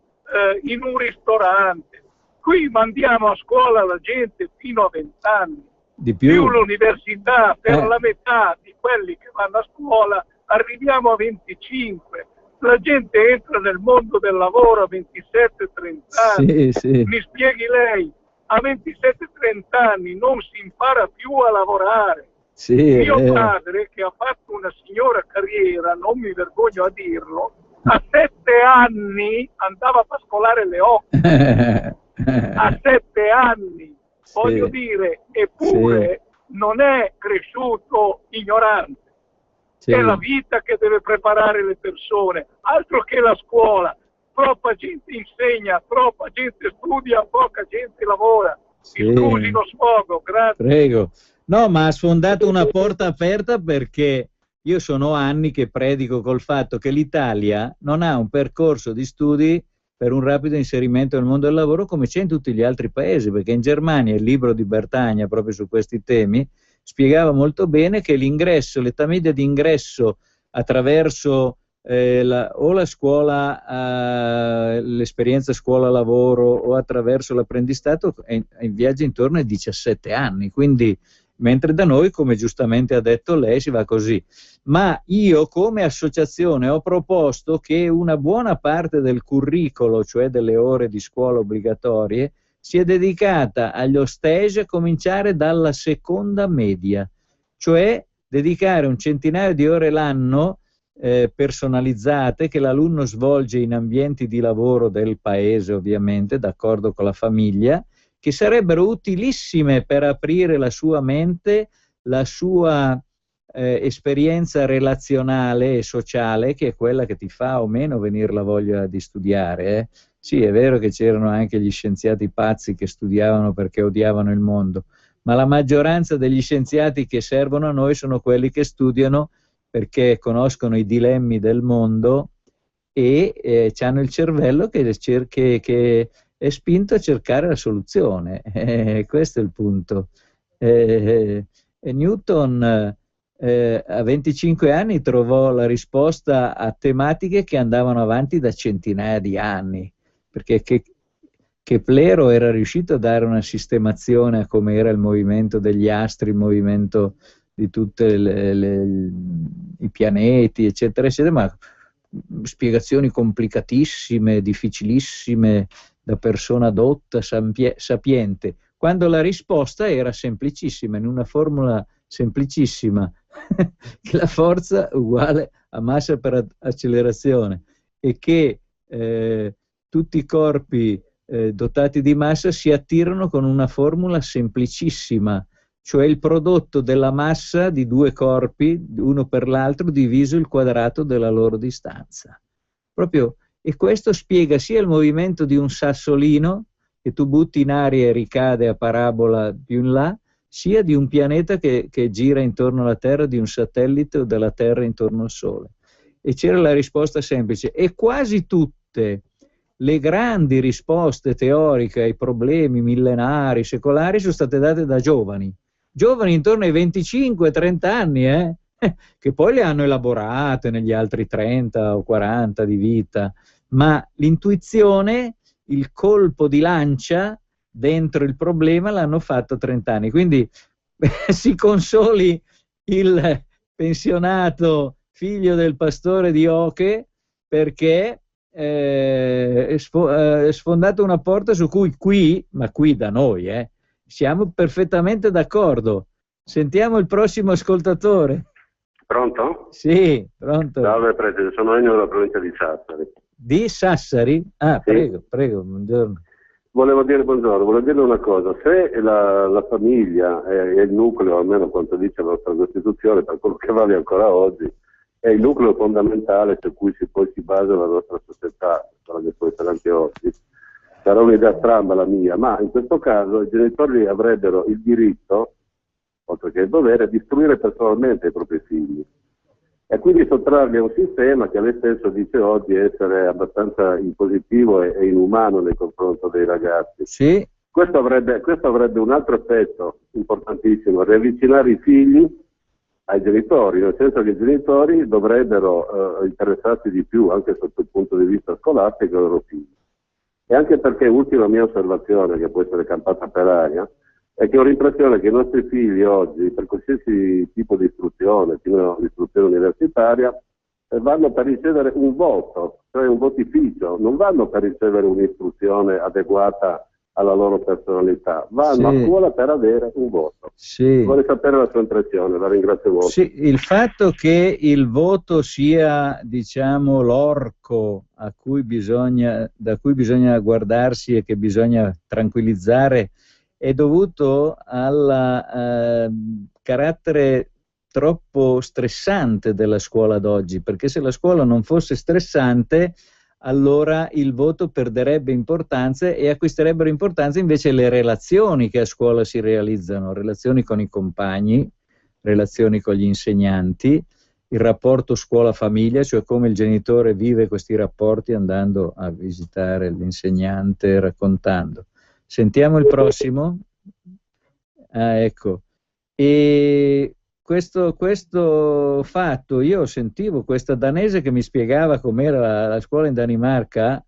in un ristorante. Qui mandiamo a scuola la gente fino a 20 anni. Di più l'università per la metà di quelli che vanno a scuola, arriviamo a 25. La gente entra nel mondo del lavoro a 27-30 anni. Sì. Mi spieghi lei, a 27-30 anni non si impara più a lavorare. Sì, mio padre, che ha fatto una signora carriera, non mi vergogno a dirlo, a 7 anni andava a pascolare le oche. A 7 anni, voglio dire, eppure non è cresciuto ignorante. È la vita che deve preparare le persone, altro che la scuola. Troppa gente insegna, troppa gente studia, poca gente lavora. Scusi lo sfogo, grazie. Prego. No, ma ha sfondato una porta aperta, perché io sono anni che predico col fatto che l'Italia non ha un percorso di studi per un rapido inserimento nel mondo del lavoro come c'è in tutti gli altri paesi, perché in Germania il libro di Bertagna proprio su questi temi spiegava molto bene che l'età media di ingresso attraverso la scuola, l'esperienza scuola-lavoro o attraverso l'apprendistato viaggia intorno ai 17 anni, quindi mentre da noi, come giustamente ha detto lei, si va così. Ma io come associazione ho proposto che una buona parte del curricolo, cioè delle ore di scuola obbligatorie, sia dedicata agli hostage a cominciare dalla seconda media, cioè dedicare un centinaio di ore l'anno personalizzate che l'alunno svolge in ambienti di lavoro del paese, ovviamente, d'accordo con la famiglia, che sarebbero utilissime per aprire la sua mente, la sua esperienza relazionale e sociale, che è quella che ti fa o meno venire la voglia di studiare. Sì, è vero che c'erano anche gli scienziati pazzi che studiavano perché odiavano il mondo, ma la maggioranza degli scienziati che servono a noi sono quelli che studiano perché conoscono i dilemmi del mondo e hanno il cervello che è spinto a cercare la soluzione. Questo è il punto. Newton a 25 anni trovò la risposta a tematiche che andavano avanti da centinaia di anni, perché Keplero era riuscito a dare una sistemazione a come era il movimento degli astri, il movimento di tutti i pianeti, eccetera, eccetera, ma spiegazioni complicatissime, difficilissime, da persona dotta, sapiente, quando la risposta era semplicissima, in una formula semplicissima, che la forza uguale a massa per accelerazione, e che tutti i corpi dotati di massa si attirano con una formula semplicissima, cioè il prodotto della massa di due corpi, uno per l'altro, diviso il quadrato della loro distanza. Proprio, e questo spiega sia il movimento di un sassolino che tu butti in aria e ricade a parabola più in là, sia di un pianeta che gira intorno alla Terra, di un satellite o della Terra intorno al Sole. E c'era la risposta semplice, e quasi tutte le grandi risposte teoriche ai problemi millenari, secolari, sono state date da giovani intorno ai 25-30 anni, che poi le hanno elaborate negli altri 30 o 40 di vita, ma l'intuizione, il colpo di lancia dentro il problema l'hanno fatto a 30 anni. Quindi si consoli il pensionato figlio del pastore di Oche, perché è sfondato una porta su cui qui da noi, siamo perfettamente d'accordo. Sentiamo il prossimo ascoltatore. Pronto? Sì, pronto. Salve Presidente, sono Ennio della provincia di Sassari. Di Sassari? Ah, sì. Prego, buongiorno. Volevo dire una cosa, se la famiglia è il nucleo, almeno quanto dice la nostra Costituzione, per quello che vale ancora oggi, è il nucleo fondamentale su cui poi si basa la nostra società, quella che può essere anche oggi. sarà un'idea stramba la mia, ma in questo caso i genitori avrebbero il diritto, oltre che il dovere, di istruire personalmente i propri figli e quindi sottrarli a un sistema che lei stesso dice oggi essere abbastanza impositivo e inumano nei confronti dei ragazzi. Sì. Questo avrebbe un altro effetto importantissimo, riavvicinare i figli ai genitori, nel senso che i genitori dovrebbero interessarsi di più anche sotto il punto di vista scolastico ai loro figli. E anche perché, ultima mia osservazione, che può essere campata per aria, è che ho l'impressione che i nostri figli oggi, per qualsiasi tipo di istruzione, fino all'istruzione universitaria, vanno per ricevere un voto, cioè un votificio, non vanno per ricevere un'istruzione adeguata alla loro personalità, vanno a scuola per avere un voto. Sì. Vorrei sapere la sua impressione, la ringrazio molto. Sì, il fatto che il voto sia, diciamo, l'orco da cui bisogna guardarsi e che bisogna tranquillizzare è dovuto al carattere troppo stressante della scuola d'oggi, perché se la scuola non fosse stressante, allora il voto perderebbe importanza e acquisterebbero importanza invece le relazioni che a scuola si realizzano, relazioni con i compagni, relazioni con gli insegnanti, il rapporto scuola-famiglia, cioè come il genitore vive questi rapporti andando a visitare l'insegnante, raccontando. Sentiamo il prossimo. Ecco. E questo fatto, io sentivo questa danese che mi spiegava com'era la scuola in Danimarca,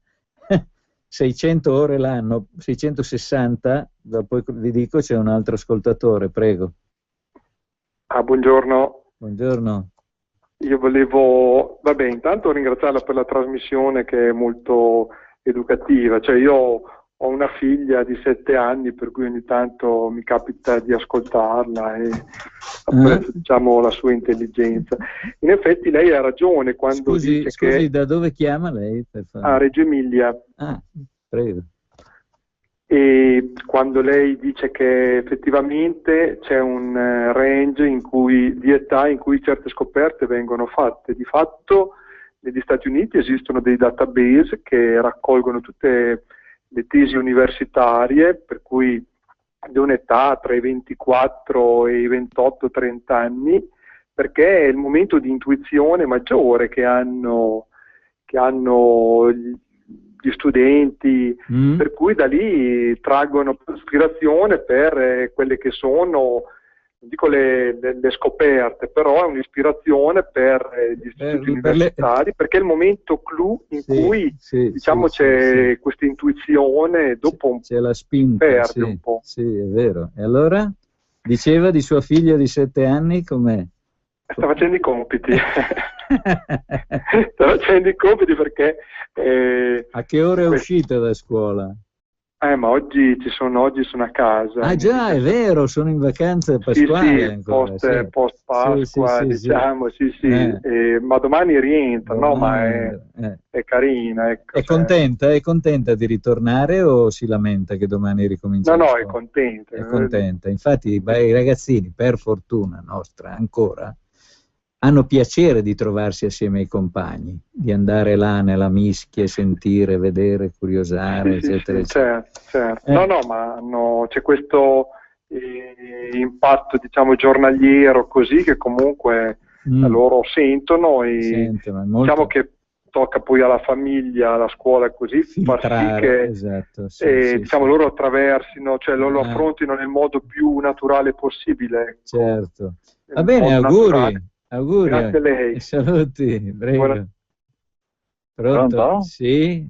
600 ore l'anno, 660, poi vi dico c'è un altro ascoltatore, prego. Buongiorno. Buongiorno. Io volevo, intanto ringraziarla per la trasmissione che è molto educativa, cioè io ho una figlia di 7 anni per cui ogni tanto mi capita di ascoltarla e apprezzo diciamo, la sua intelligenza. In effetti lei ha ragione quando dice scusi, che... da dove chiama lei? Per favore? A Reggio Emilia. Prego. E quando lei dice che effettivamente c'è un range di età in cui certe scoperte vengono fatte. Di fatto negli Stati Uniti esistono dei database che raccolgono tutte le tesi universitarie, per cui di un'età tra i 24 e i 28-30 anni, perché è il momento di intuizione maggiore che hanno gli studenti, per cui da lì traggono ispirazione per quelle che sono, non dico le scoperte, però è un'ispirazione per gli istituti universitari, perché è il momento clou in cui diciamo c'è questa intuizione, dopo c'è la spinta, perde un po'. Sì, è vero. E allora? Diceva di sua figlia di 7 anni, com'è? Sta facendo i compiti. Sta facendo i compiti perché... a che ora è uscita da scuola? Ma oggi sono a casa. Ah già, è vero, sono in vacanza pasquali ancora. Post Pasqua, diciamo, ma domani rientra, ma è carina. Ecco, è contenta di ritornare o si lamenta che domani ricomincia? No, è contenta. È contenta, infatti i ragazzini, per fortuna nostra ancora, hanno piacere di trovarsi assieme ai compagni, di andare là nella mischia, sentire, vedere, curiosare, eccetera, eccetera. Certo. Ma c'è questo impatto, diciamo, giornaliero così che comunque loro sentono e diciamo che tocca poi alla famiglia, alla scuola così, far sì che loro attraversino, cioè lo affrontino nel modo più naturale possibile. Certo. Va bene, auguri. Grazie a lei. Saluti, prego. Pronto? Sì.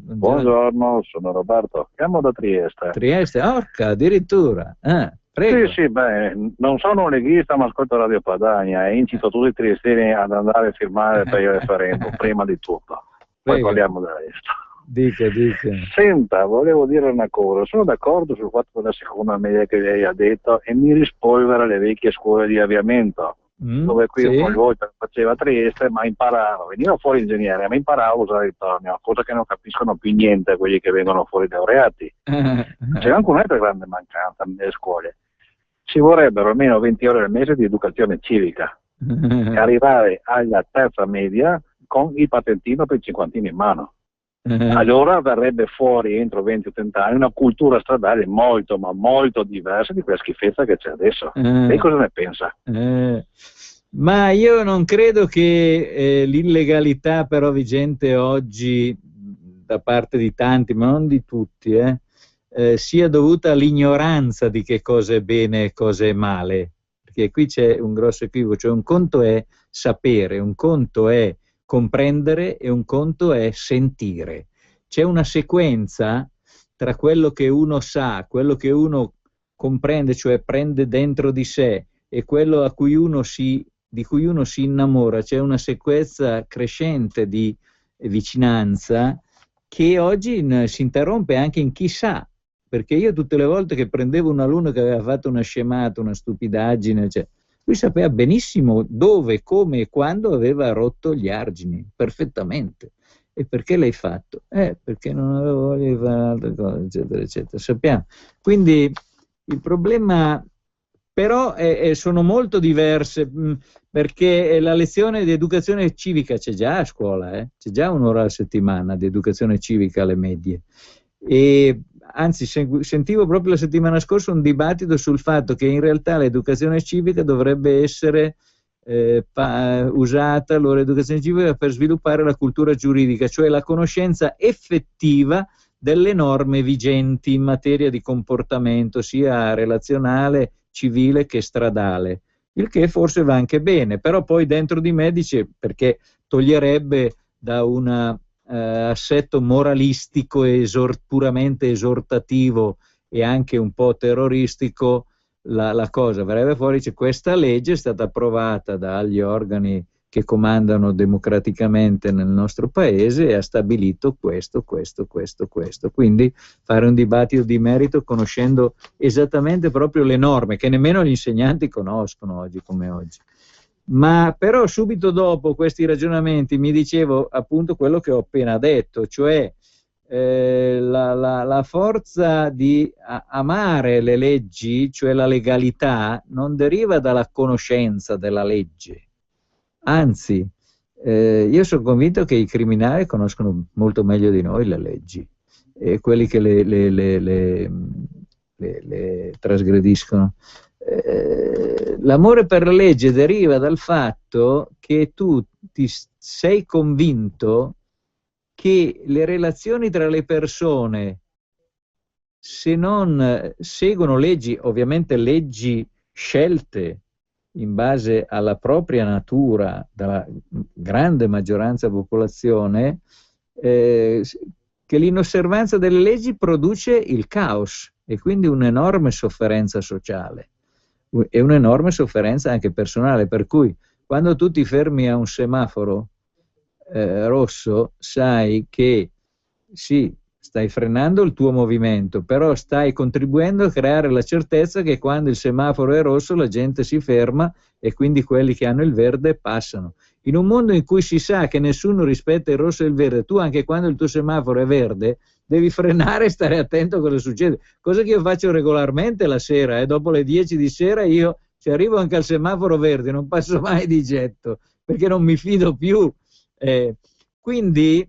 Buongiorno, sono Roberto, chiamo da Trieste. Trieste, addirittura. Prego. Sì, non sono un leghista ma ascolto Radio Padania e incito tutti i triestini ad andare a firmare per il referendum, prima di tutto. Poi parliamo del resto. Dica. Senta, volevo dire una cosa, sono d'accordo sul fatto della seconda media che lei ha detto e mi rispolvera le vecchie scuole di avviamento. Dove qui ogni volta faceva Trieste, ma imparavo, veniva fuori ingegnere, ma imparavo a usare il tornio, cosa che non capiscono più niente quelli che vengono fuori laureati. C'è anche un'altra grande mancanza nelle scuole, ci vorrebbero almeno 20 ore al mese di educazione civica, e arrivare alla terza media con il patentino per i cinquantini in mano. allora verrebbe fuori entro 20 o 30 anni una cultura stradale molto, ma molto diversa di quella schifezza che c'è adesso. Lei cosa ne pensa? Ma io non credo che l'illegalità però vigente oggi da parte di tanti, ma non di tutti, sia dovuta all'ignoranza di che cosa è bene e cosa è male. Perché qui c'è un grosso equivoco, cioè un conto è sapere, un conto è comprendere e un conto è sentire. C'è una sequenza tra quello che uno sa, quello che uno comprende, cioè prende dentro di sé, e quello di cui uno si innamora. C'è una sequenza crescente di vicinanza che oggi si interrompe anche in chi sa. Perché io tutte le volte che prendevo un alunno che aveva fatto una scemata, una stupidaggine, cioè, lui sapeva benissimo dove, come e quando aveva rotto gli argini, perfettamente. E perché l'hai fatto? Perché non avevo voglia di fare altre cose, eccetera, eccetera. Sappiamo. Quindi il problema, però, sono molto diverse, perché la lezione di educazione civica c'è già a scuola, c'è già un'ora alla settimana di educazione civica alle medie. E anzi, sentivo proprio la settimana scorsa un dibattito sul fatto che in realtà l'educazione civica dovrebbe essere usata, l'educazione civica, per sviluppare la cultura giuridica, cioè la conoscenza effettiva delle norme vigenti in materia di comportamento, sia relazionale, civile che stradale, il che forse va anche bene, però poi dentro di me dice, perché toglierebbe da un assetto moralistico e puramente esortativo e anche un po' terroristico la cosa. Verrebbe fuori, dice, questa legge è stata approvata dagli organi che comandano democraticamente nel nostro paese e ha stabilito questo. Quindi fare un dibattito di merito conoscendo esattamente proprio le norme che nemmeno gli insegnanti conoscono oggi come oggi. Ma però subito dopo questi ragionamenti mi dicevo appunto quello che ho appena detto, cioè la forza di amare le leggi, cioè la legalità, non deriva dalla conoscenza della legge. Anzi, io sono convinto che i criminali conoscono molto meglio di noi le leggi, e quelli che le trasgrediscono. L'amore per la legge deriva dal fatto che tu ti sei convinto che le relazioni tra le persone, se non seguono leggi, ovviamente leggi scelte in base alla propria natura dalla grande maggioranza della popolazione, che l'inosservanza delle leggi produce il caos e quindi un'enorme sofferenza sociale e un'enorme sofferenza anche personale, per cui quando tu ti fermi a un semaforo rosso, sai che sì, stai frenando il tuo movimento, però stai contribuendo a creare la certezza che quando il semaforo è rosso la gente si ferma e quindi quelli che hanno il verde passano. In un mondo in cui si sa che nessuno rispetta il rosso e il verde, tu anche quando il tuo semaforo è verde devi frenare e stare attento a cosa succede, cosa che io faccio regolarmente la sera, dopo le 10 di sera io, se arrivo anche al semaforo verde, non passo mai di getto perché non mi fido più. Quindi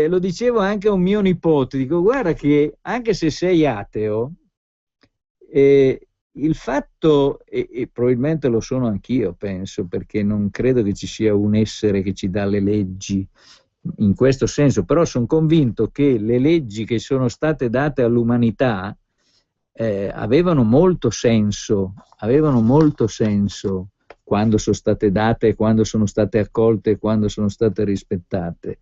lo dicevo anche a un mio nipote, dico, guarda che anche se sei ateo, il fatto, e probabilmente lo sono anch'io, penso, perché non credo che ci sia un essere che ci dà le leggi in questo senso, però sono convinto che le leggi che sono state date all'umanità avevano molto senso quando sono state date, quando sono state accolte, quando sono state rispettate.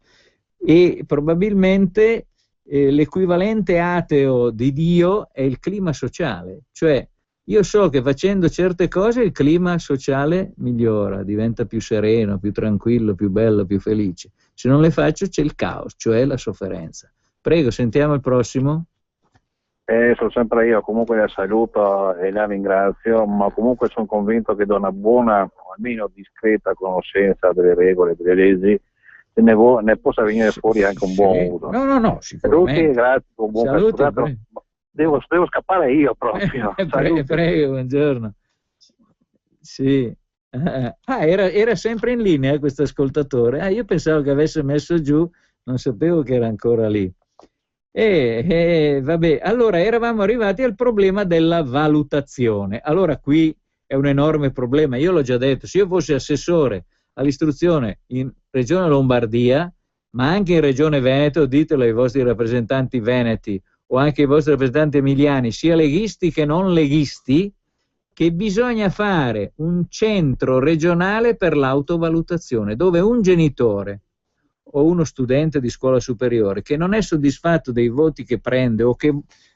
E probabilmente l'equivalente ateo di Dio è il clima sociale, cioè io so che facendo certe cose il clima sociale migliora, diventa più sereno, più tranquillo, più bello, più felice. Se non le faccio c'è il caos, cioè la sofferenza. Prego, sentiamo il prossimo. Sono sempre io, comunque la saluto e la ringrazio, ma comunque sono convinto che da una buona, o almeno discreta conoscenza delle regole, delle leggi, ne possa venire fuori anche un buon uso. No, sicuramente. Saluti, grazie, un buon Salute, devo scappare io proprio. Prego, buongiorno. Sì. Era sempre in linea questo ascoltatore. Io pensavo che avesse messo giù, non sapevo che era ancora lì. Vabbè, allora eravamo arrivati al problema della valutazione. Allora qui è un enorme problema, io l'ho già detto, se io fossi assessore all'istruzione in Regione Lombardia, ma anche in Regione Veneto, ditelo ai vostri rappresentanti veneti o anche ai vostri rappresentanti emiliani, sia leghisti che non leghisti, che bisogna fare un centro regionale per l'autovalutazione, dove un genitore o uno studente di scuola superiore che non è soddisfatto dei voti che prende o che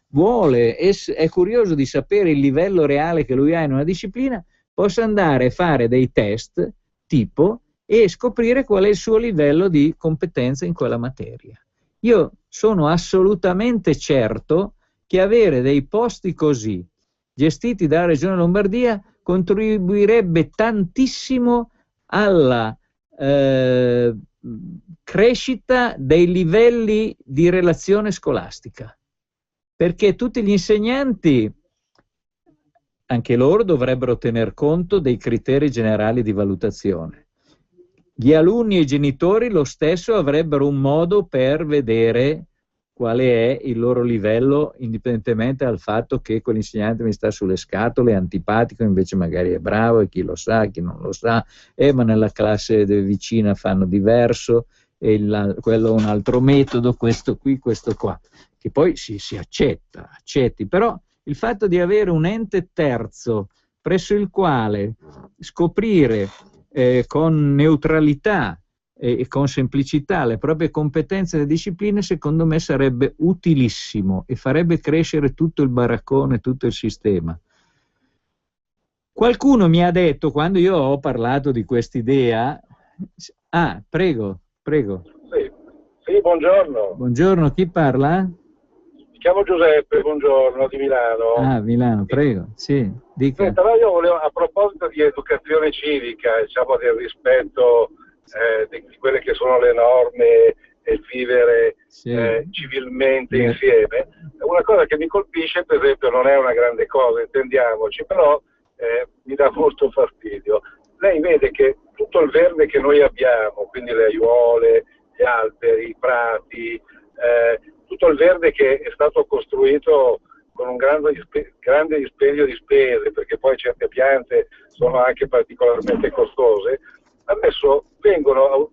vuole, è curioso di sapere il livello reale che lui ha in una disciplina, possa andare a fare dei test tipo e scoprire qual è il suo livello di competenza in quella materia. Io sono assolutamente certo che avere dei posti così, gestiti dalla Regione Lombardia, contribuirebbe tantissimo alla crescita dei livelli di relazione scolastica, perché tutti gli insegnanti, anche loro, dovrebbero tener conto dei criteri generali di valutazione. Gli alunni e i genitori lo stesso avrebbero un modo per vedere quale è il loro livello, indipendentemente dal fatto che quell'insegnante mi sta sulle scatole, è antipatico, invece magari è bravo, e chi lo sa, chi non lo sa, ma nella classe vicina fanno diverso, e quello è un altro metodo, questo qui, questo qua, che poi si accetti, però il fatto di avere un ente terzo presso il quale scoprire con neutralità e con semplicità le proprie competenze e le discipline, secondo me sarebbe utilissimo e farebbe crescere tutto il baraccone, tutto il sistema. Qualcuno mi ha detto, quando io ho parlato di quest'idea, prego. Sì, buongiorno. Buongiorno, chi parla? Mi chiamo Giuseppe, buongiorno, di Milano. Milano, prego, sì, dica. Però io volevo, a proposito di educazione civica, diciamo del rispetto di quelle che sono le norme e vivere civilmente insieme, una cosa che mi colpisce, per esempio, non è una grande cosa, intendiamoci, però mi dà molto fastidio. Lei vede che tutto il verde che noi abbiamo, quindi le aiuole, gli alberi, i prati, tutto il verde che è stato costruito con un grande dispendio di spese, perché poi certe piante sono anche particolarmente costose, adesso vengono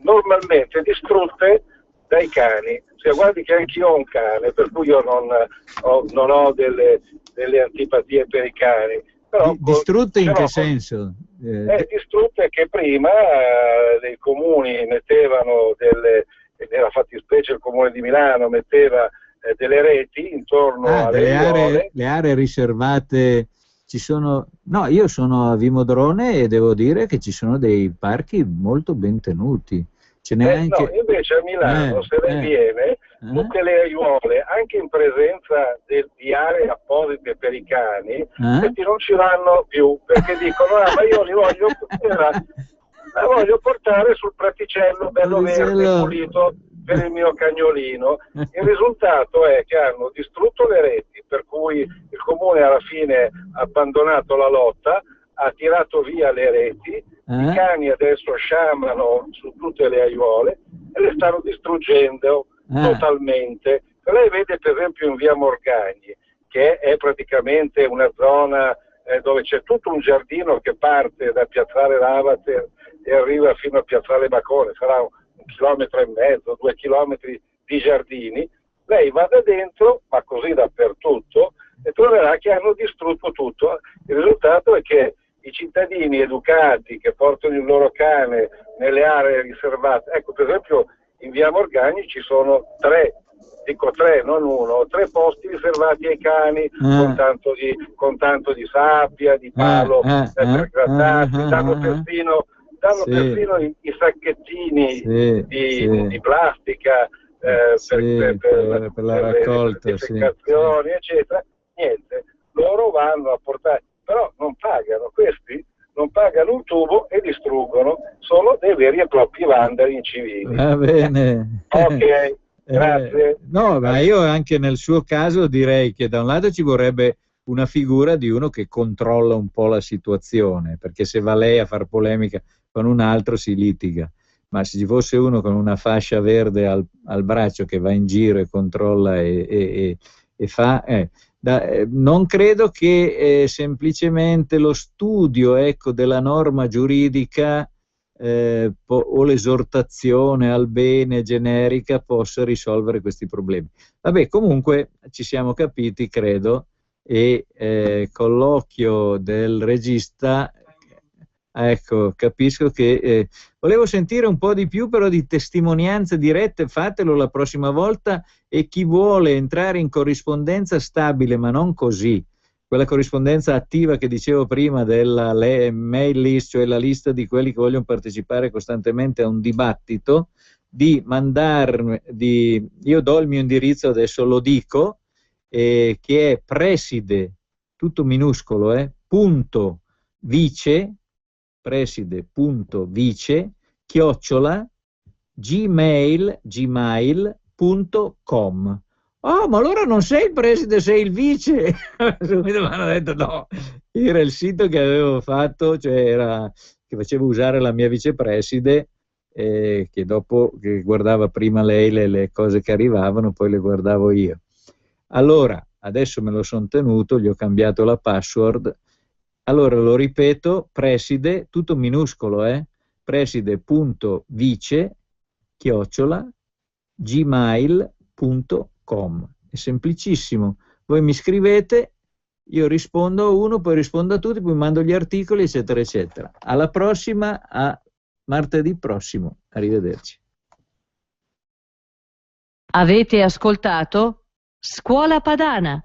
normalmente distrutte dai cani. Se guardi che anch'io ho un cane, per cui io non ho delle antipatie per i cani. Però, distrutte in che senso? Distrutte che prima dei comuni mettevano nella fattispecie il comune di Milano metteva delle reti intorno alle aiuole. Le aree riservate ci sono. No, io sono a Vimodrone e devo dire che ci sono dei parchi molto ben tenuti. Ce n'è anche. No, invece a Milano se ne viene tutte le aiuole, anche in presenza di aree apposite per i cani, questi non ci vanno più perché dicono: ma io li voglio la voglio portare sul praticello bello verde pulito per il mio cagnolino. Il risultato è che hanno distrutto le reti, per cui il comune alla fine ha abbandonato la lotta, ha tirato via le reti, i cani adesso sciamano su tutte le aiuole e le stanno distruggendo totalmente. Lei vede per esempio in via Morgagni, che è praticamente una zona dove c'è tutto un giardino che parte da Piazzale Lavater e arriva fino a Piazzale Bacone, sarà 1,5 chilometri, 2 chilometri di giardini. Lei vada dentro, ma così dappertutto, e troverà che hanno distrutto tutto. Il risultato è che i cittadini educati che portano il loro cane nelle aree riservate, ecco, per esempio in via Morgagni ci sono 3 non uno, 3 posti riservati ai cani con tanto di sabbia, di palo per grattarsi, danno persino i sacchettini di plastica per la raccolta, eccetera. Niente, loro vanno a portare, però non pagano, questi non pagano un tubo e distruggono, sono dei veri e propri vandali incivili. Va bene. Ok, grazie. No, ma io anche nel suo caso direi che da un lato ci vorrebbe una figura di uno che controlla un po' la situazione, perché se va lei a far polemica con un altro si litiga. ma se ci fosse uno con una fascia verde al braccio che va in giro e controlla e fa... non credo che semplicemente lo studio, ecco, della norma giuridica o l'esortazione al bene generica possa risolvere questi problemi. Vabbè, comunque ci siamo capiti, credo, e con l'occhio del regista, ecco, capisco che volevo sentire un po' di più però di testimonianze dirette, fatelo la prossima volta, e chi vuole entrare in corrispondenza stabile, ma non così, quella corrispondenza attiva che dicevo prima della mail list, cioè la lista di quelli che vogliono partecipare costantemente a un dibattito, di mandarmi, io do il mio indirizzo, adesso lo dico, che è preside, tutto minuscolo, punto vice, preside.vice @gmail.com. Oh, ma allora non sei il preside, sei il vice. Subito mi hanno detto no, era il sito che avevo fatto, cioè era che facevo usare la mia vicepreside, che dopo che guardava prima lei le cose che arrivavano, poi le guardavo io. Allora, adesso me lo sono tenuto, gli ho cambiato la password. Allora lo ripeto, preside, tutto minuscolo, preside.vice @gmail.com. È semplicissimo. Voi mi scrivete, io rispondo a uno, poi rispondo a tutti, poi mando gli articoli, eccetera, eccetera. Alla prossima, a martedì prossimo. Arrivederci. Avete ascoltato Scuola Padana.